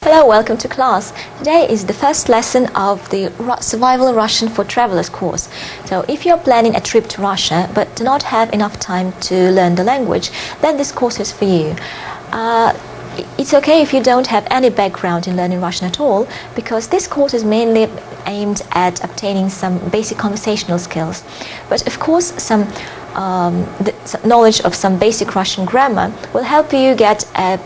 Hello, welcome to class. Today is the first lesson of the Survival Russian for Travelers course. So if you're planning a trip to Russia but do not have enough time to learn the language, then this course is for you. It's okay if you don't have any background in learning Russian at all, because this course is mainly aimed at obtaining some basic conversational skills. But of course, some knowledge of some basic Russian grammar will help you get a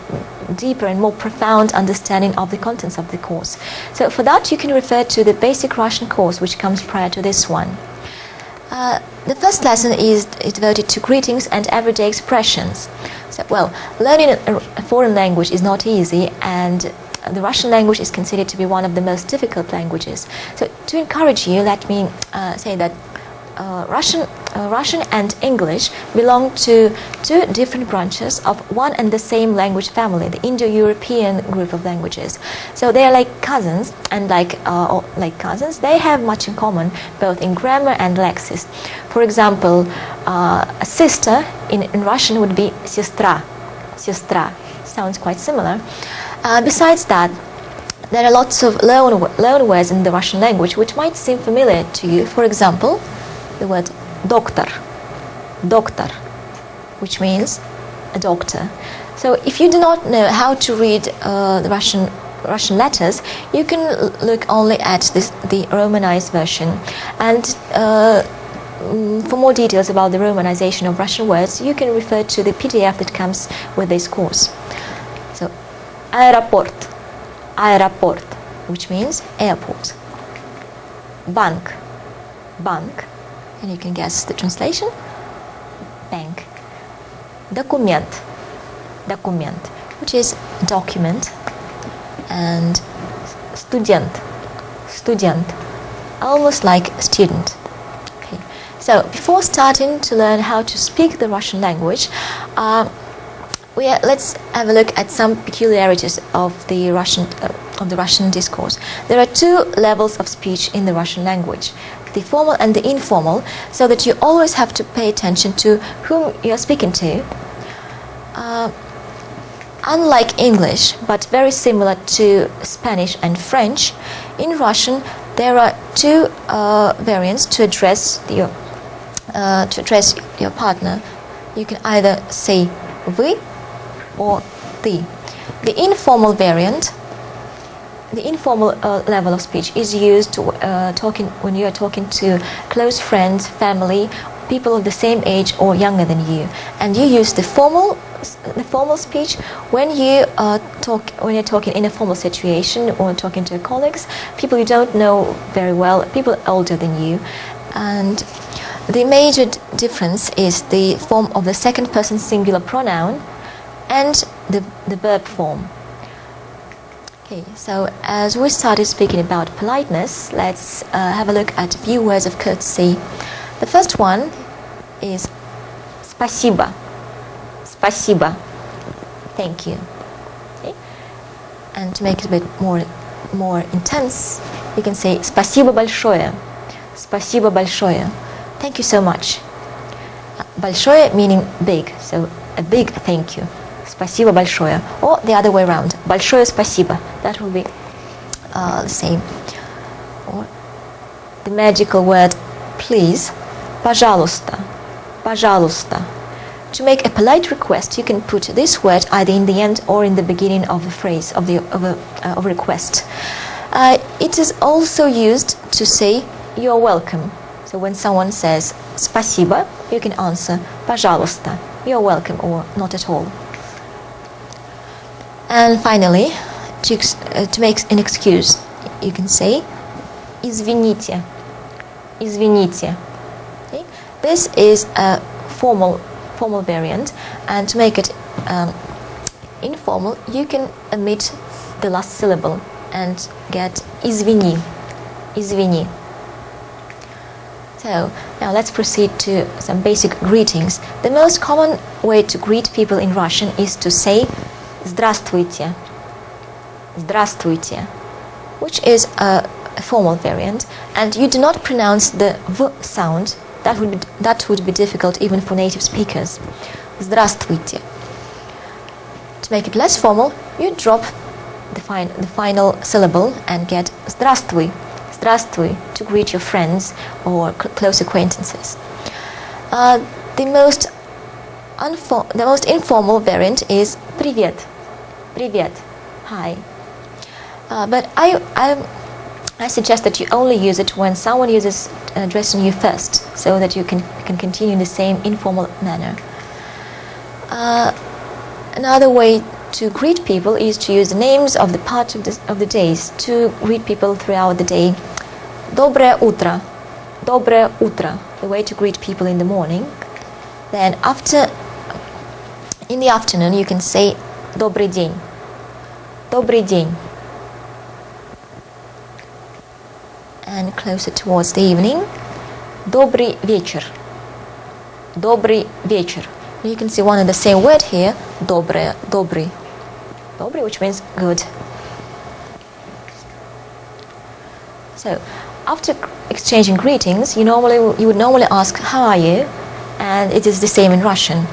deeper and more profound understanding of the contents of the course. So for that you can refer to the basic Russian course, which comes prior to this one. The first lesson is devoted to greetings and everyday expressions. So, well, learning a foreign language is not easy, and the Russian language is considered to be one of the most difficult languages. So to encourage you, let me say that Russian and English belong to two different branches of one and the same language family, the Indo-European group of languages. So they are like cousins, and like cousins, they have much in common, both in grammar and lexis. For example, a sister in Russian would be сестра. Сестра sounds quite similar. Besides that, there are lots of loan words in the Russian language which might seem familiar to you. For example, the word doctor, which means a doctor. So if you do not know how to read the Russian letters, you can look only at the Romanized version. And for more details about the Romanization of Russian words, you can refer to the PDF that comes with this course. So, aeroport, which means airport. Bank, and you can guess the translation. Bank. Document, which is document. And student, almost like student. Okay. So before starting to learn how to speak the Russian language, let's have a look at some peculiarities of the Russian discourse. There are two levels of speech in the Russian language: the formal and the informal, so that you always have to pay attention to whom you are speaking to. Unlike English, but very similar to Spanish and French, in Russian there are two variants to address your partner. You can either say вы or ты. The informal variant, the informal level of speech, is used to when you are talking to close friends, family, people of the same age or younger than you, and you use the formal speech when you're talking in a formal situation or talking to colleagues, people you don't know very well, people older than you. And the major difference is the form of the second person singular pronoun and the verb form. Okay, so as we started speaking about politeness, let's have a look at a few words of courtesy. The first one is спасибо. Спасибо. Thank you. Okay? And to make it a bit more intense, you can say спасибо большое. Спасибо большое. Thank you so much. Большое meaning big, so a big thank you. Спасибо большое. Or the other way around. Большое спасибо. That will be the same. Or the magical word please. Пожалуйста. Пожалуйста. To make a polite request, you can put this word either in the end or in the beginning of the phrase of a request. It is also used to say you are welcome. So when someone says спасибо, you can answer пожалуйста. You are welcome, or not at all. And finally, to make an excuse, you can say извините. Извините. Okay? This is a formal variant, and to make it informal, you can omit the last syllable and get извини. Извини. So now let's proceed to some basic greetings. The most common way to greet people in Russian is to say здравствуйте. Здравствуйте, which is a formal variant, and you do not pronounce the v sound. That would be difficult even for native speakers. Здравствуйте. To make it less formal, you drop the final syllable and get здравствуй, здравствуй to greet your friends or close acquaintances. The most informal variant is привет, привет, hi. But I suggest that you only use it when someone uses addressing you first, so that you can continue in the same informal manner. Another way to greet people is to use the names of the parts of the days to greet people throughout the day. Доброе утро, доброе утро, the way to greet people in the morning. Then in the afternoon you can say добрый день, добрый день. And closer towards the evening, добрый вечер, добрый вечер. You can see one and the same word here, доброе, добрый, добрый, which means good. So, after exchanging greetings, you would normally ask, how are you? And it is the same in Russian.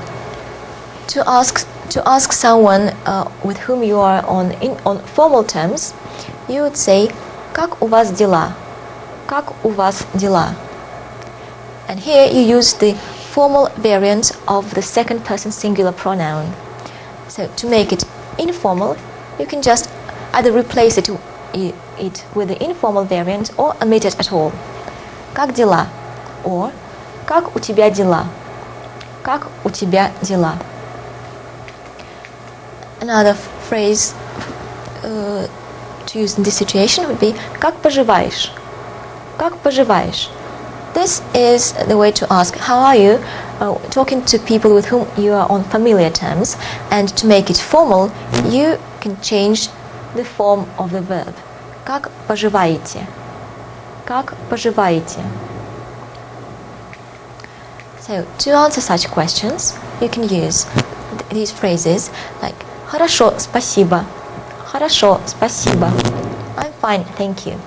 To ask someone with whom you are on formal terms, you would say, как у вас дела? Как у вас дела? And here you use the formal variant of the second person singular pronoun. So to make it informal, you can just either replace it with the informal variant or omit it at all. Как дела? Or как у тебя дела? Как у тебя дела? Another phrase to use in this situation would be как поживаешь? Как поживаешь? This is the way to ask, how are you? Talking to people with whom you are on familiar terms, and to make it formal, you can change the form of the verb. Как поживаете? Как поживаете? So, to answer such questions, you can use these phrases like хорошо, спасибо. Хорошо, спасибо. I'm fine, thank you.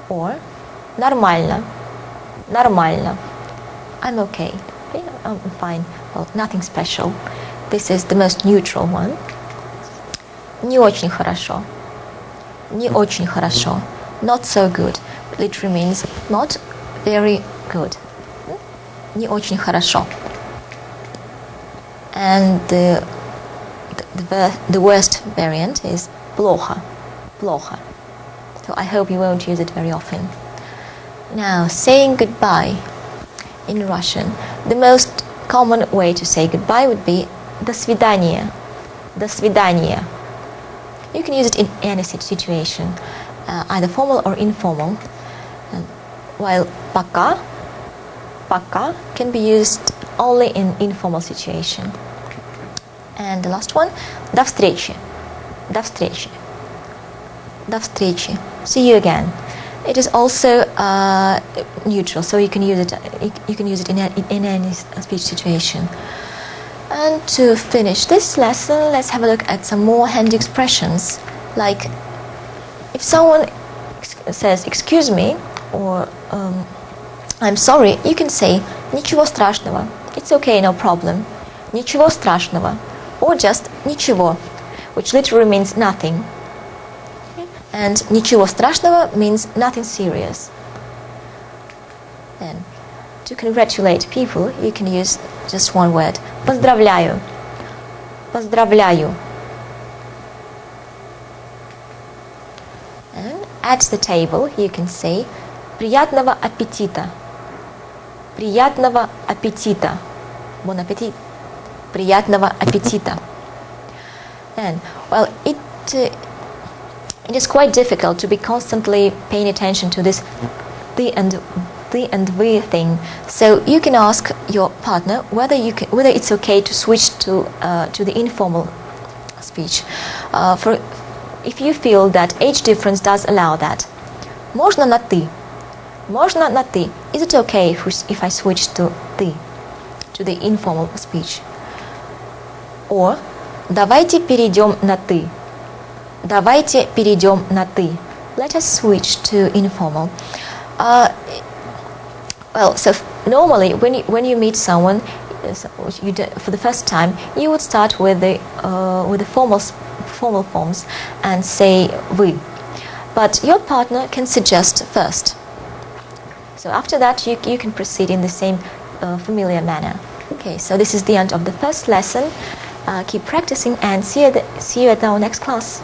Or нормально. Нормально. I'm okay. I'm fine. Well, nothing special. This is the most neutral one. Не очень хорошо. Не очень хорошо. Not so good. Literally means not very good. Не очень хорошо. And the worst variant is плохо. Плохо. So I hope you won't use it very often. Now, saying goodbye in Russian. The most common way to say goodbye would be до свидания. До свидания. You can use it in any situation, either formal or informal. While пока can be used only in informal situation. And the last one, до встречи. До встречи. До встречи. See you again. It is also neutral, so you can use it. You can use it in any speech situation. And to finish this lesson, let's have a look at some more handy expressions. Like, if someone says "excuse me" or "I'm sorry," you can say "ничего страшного." It's okay, no problem. "Ничего страшного," or just "ничего," which literally means nothing. And ничего страшного means nothing serious. Then, to congratulate people, you can use just one word. Поздравляю. Поздравляю. And at the table, you can say приятного аппетита. Приятного аппетита. Bon appétit. Приятного аппетита. And, well, it is quite difficult to be constantly paying attention to this the and we thing. So you can ask your partner whether it's okay to switch to the informal speech. If you feel that age difference does allow that. Можно на ты. Можно на ты. Is it okay if I switch to ты, to the informal speech? Or давайте перейдем на ты. Давайте перейдем на ты. Let us switch to informal. Well, so normally when you meet someone for the first time, you would start with the formal forms and say вы. But your partner can suggest first. So after that, you can proceed in the same familiar manner. Okay, so this is the end of the first lesson. Keep practicing and see you at our next class.